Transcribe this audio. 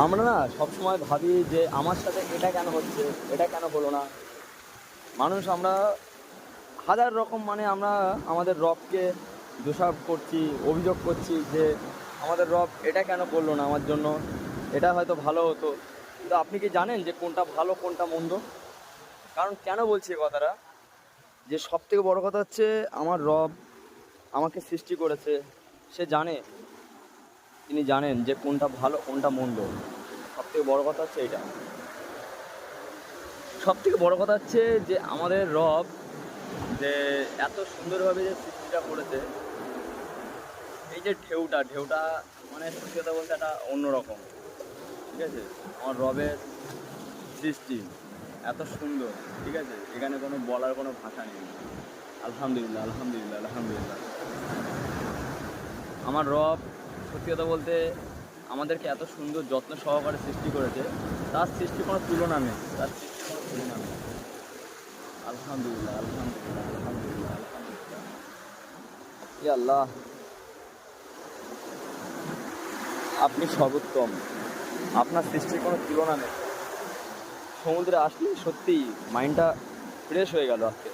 আমরা না সবসময় ভাবি যে আমার সাথে এটা কেন হচ্ছে, এটা কেন হলো না। আমরা হাজার রকম আমরা আমাদের রবকে দোষারোপ করছি, অভিযোগ করছি যে আমাদের রব এটা কেন করলো না আমার জন্য, এটা হয়তো ভালো হতো। কিন্তু আপনি কি জানেন যে কোনটা ভালো কোনটা মন্দ? কারণ কেন বলছি এ কথাটা, যে সব থেকে বড় কথা হচ্ছে আমার রব আমাকে সৃষ্টি করেছে। সে জানে, তিনি জানেন যে কোনটা ভালো কোনটা মন্দ। সব থেকে বড় কথা হচ্ছে এটা। সব থেকে বড় কথা হচ্ছে যে আমাদের রব যে এত সুন্দরভাবে যে সৃষ্টিটা করেছে, এই যে ঢেউটা ঢেউটা সত্যি কথা বলতে একটা অন্যরকম। ঠিক আছে, আমার রবের সৃষ্টি এত সুন্দর। ঠিক আছে, এখানে কোনো বলার কোনো ভাষা নেই। আলহামদুলিল্লাহ, আলহামদুলিল্লাহ, আলহামদুলিল্লাহ। আমার রব সত্যি কথা বলতে আমাদেরকে এত সুন্দর যত্ন সহকারে সৃষ্টি করেছে, তার সৃষ্টি কোনো তুলনা নেই, তার সৃষ্টি কোনো তুলনা নেই। আলহামদুলিল্লাহ, আলহামদুলিল্লাহ, আলহামদুলিল্লাহ, আলহামদুলিল্লাহ। ইয়া আল্লাহ, আপনি সর্বোত্তম, আপনার সৃষ্টির কোনো তুলনা নেই। সমুদ্রে আসলে সত্যি মাইন্ডটা ফ্রেশ হয়ে গেল আজকে।